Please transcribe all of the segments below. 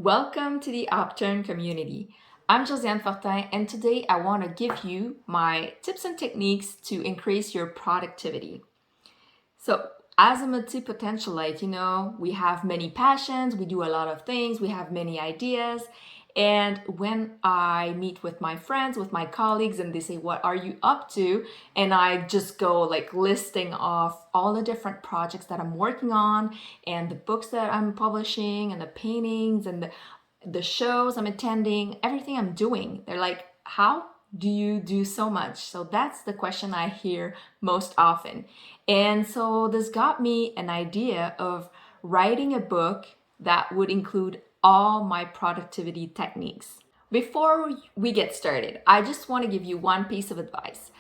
Welcome to the Upturn Community. I'm Josiane Fortin, and today I want to give you my tips and techniques to increase your productivity. So, as a multipotentialite, we have many passions, we do a lot of things, we have many ideas. And when I meet with my friends, with my colleagues, and they say, "What are you up to?" And I just go like listing off all the different projects that I'm working on, and the books that I'm publishing, and the paintings, and the shows I'm attending, everything I'm doing. They're like, "How do you do so much?" So that's the question I hear most often. And so this got me an idea of writing a book that would include all my productivity techniques. Before we get started, I just want to give you one piece of advice.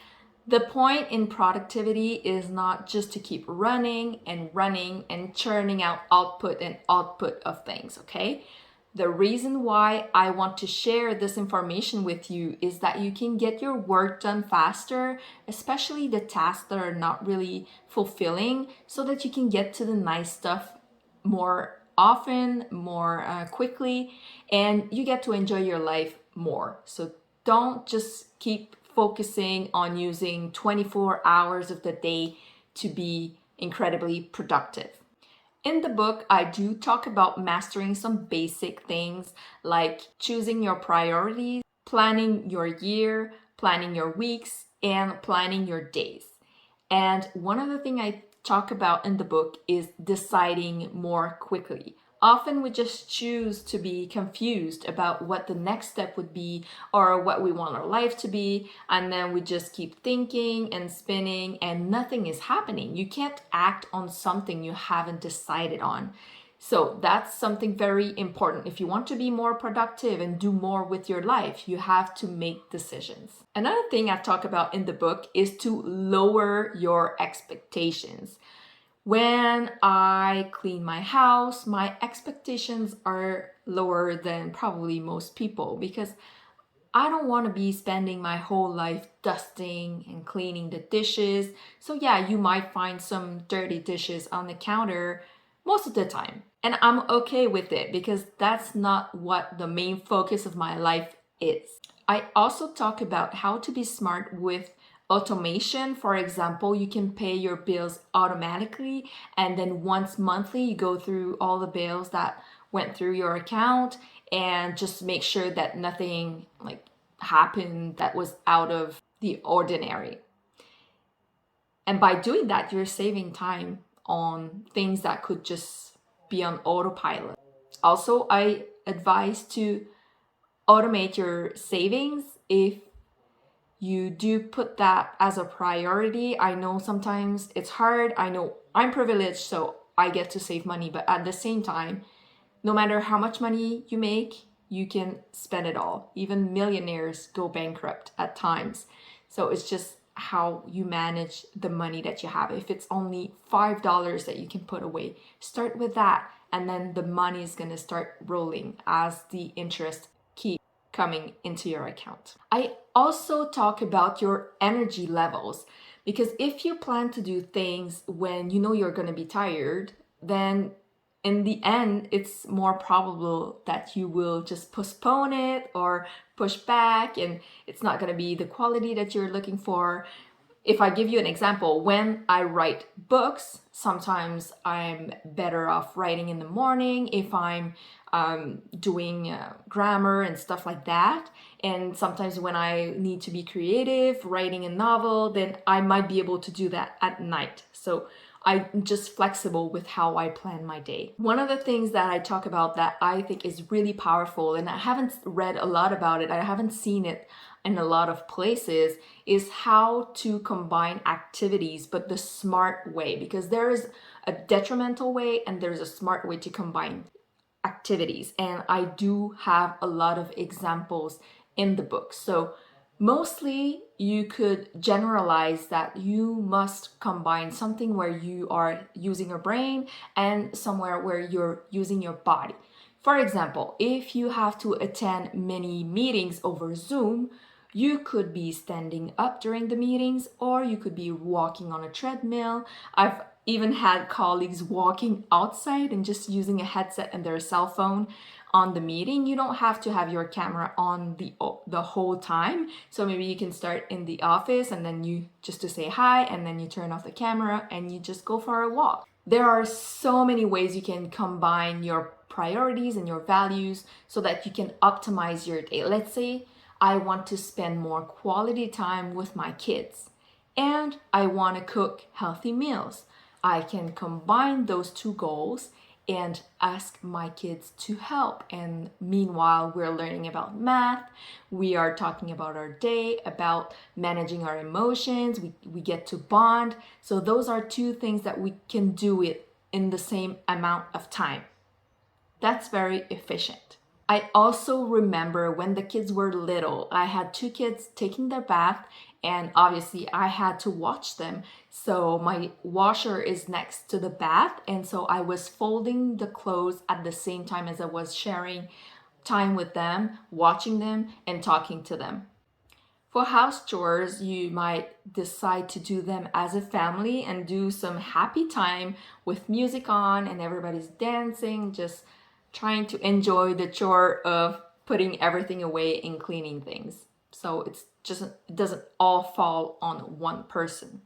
The point in productivity is not just to keep running and churning out output and output of things, okay? The reason why I want to share this information with you is that you can get your work done faster, especially the tasks that are not really fulfilling, so that you can get to the nice stuff more often, more quickly, and you get to enjoy your life more. So don't just keep focusing on using 24 hours of the day to be incredibly productive. In the book, I do talk about mastering some basic things like choosing your priorities, planning your year, planning your weeks, and planning your days. And one of the things I talk about in the book is deciding more quickly. Often we just choose to be confused about what the next step would be or what we want our life to be, and then we just keep thinking and spinning and nothing is happening. You can't act on something you haven't decided on. So that's something very important. If you want to be more productive and do more with your life, you have to make decisions. Another thing I talk about in the book is to lower your expectations. When I clean my house, my expectations are lower than probably most people because I don't want to be spending my whole life dusting and cleaning the dishes. So yeah, you might find some dirty dishes on the counter most of the time. And I'm okay with it because that's not what the main focus of my life is. I also talk about how to be smart with automation. For example, you can pay your bills automatically, and then once monthly you go through all the bills that went through your account and just make sure that nothing like happened that was out of the ordinary. And by doing that, you're saving time on things that could just be on autopilot. Also, I advise to automate your savings if you do put that as a priority. I know sometimes it's hard. I know I'm privileged, so I get to save money, but at the same time, no matter how much money you make, you can spend it all. Even millionaires go bankrupt at times. So it's just how you manage the money that you have. If it's only $5 that you can put away, start with that, and then the money is going to start rolling as the interest keeps coming into your account. I also talk about your energy levels, because if you plan to do things when you know you're going to be tired, then in the end, it's more probable that you will just postpone it or push back, and it's not going to be the quality that you're looking for. If I give you an example, when I write books, sometimes I'm better off writing in the morning if I'm doing grammar and stuff like that. And sometimes when I need to be creative, writing a novel, then I might be able to do that at night. So I'm just flexible with how I plan my day. One of the things that I talk about that I think is really powerful, and I haven't read a lot about it, I haven't seen it in a lot of places, is how to combine activities, but the smart way, because there is a detrimental way and there's a smart way to combine activities. And I do have a lot of examples in the book. So mostly you could generalize that you must combine something where you are using your brain and somewhere where you're using your body. For example, if you have to attend many meetings over Zoom, you could be standing up during the meetings, or you could be walking on a treadmill. I've even had colleagues walking outside and just using a headset and their cell phone. on the meeting. You don't have to have your camera on the whole time. So maybe you can start in the office and then you just to say hi, and then you turn off the camera and you just go for a walk. There are so many ways you can combine your priorities and your values so that you can optimize your day. Let's say I want to spend more quality time with my kids and I want to cook healthy meals. I can combine those two goals and ask my kids to help. And meanwhile, we're learning about math. We are talking about our day, about managing our emotions. We get to bond. So those are two things that we can do it in the same amount of time. That's very efficient. I also remember when the kids were little, I had two kids taking their bath, and obviously I had to watch them. So my washer is next to the bath, and so I was folding the clothes at the same time as I was sharing time with them, watching them, and talking to them. For house chores, you might decide to do them as a family and do some happy time with music on and everybody's dancing, just trying to enjoy the chore of putting everything away and cleaning things. So it doesn't all fall on one person.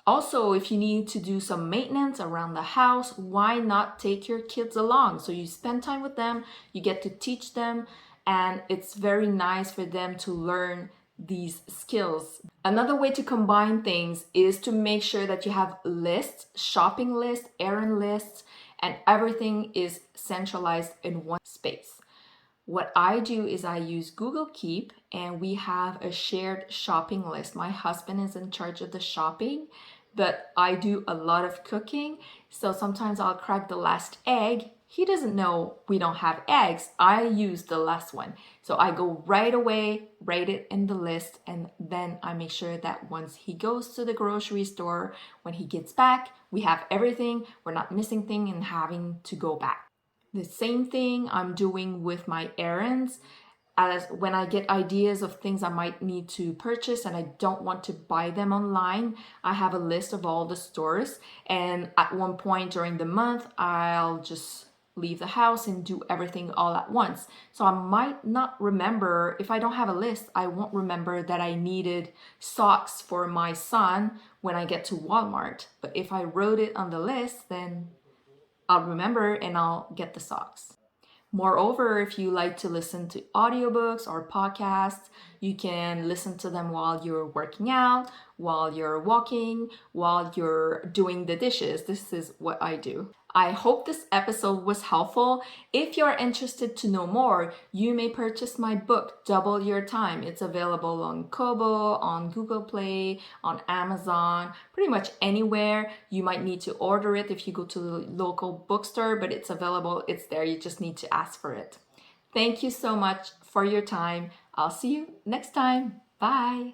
Also, if you need to do some maintenance around the house, why not take your kids along? So you spend time with them, you get to teach them, and it's very nice for them to learn these skills. Another way to combine things is to make sure that you have lists, shopping lists, errand lists, and everything is centralized in one space. What I do is I use Google Keep, and we have a shared shopping list. My husband is in charge of the shopping, but I do a lot of cooking. So sometimes I'll crack the last egg. He doesn't know we don't have eggs. I use the last one. So I go right away, write it in the list, and then I make sure that once he goes to the grocery store, when he gets back, we have everything. We're not missing thing and having to go back. The same thing I'm doing with my errands. As when I get ideas of things I might need to purchase and I don't want to buy them online, I have a list of all the stores, and at one point during the month I'll just leave the house and do everything all at once. So I might not remember, if I don't have a list, I won't remember that I needed socks for my son when I get to Walmart. But if I wrote it on the list, then I'll remember and I'll get the socks. Moreover, if you like to listen to audiobooks or podcasts, you can listen to them while you're working out, while you're walking, while you're doing the dishes. This is what I do. I hope this episode was helpful. If you're interested to know more, you may purchase my book, Double Your Time. It's available on Kobo, on Google Play, on Amazon, pretty much anywhere. You might need to order it if you go to the local bookstore, but it's available. It's there. You just need to ask for it. Thank you so much for your time. I'll see you next time. Bye.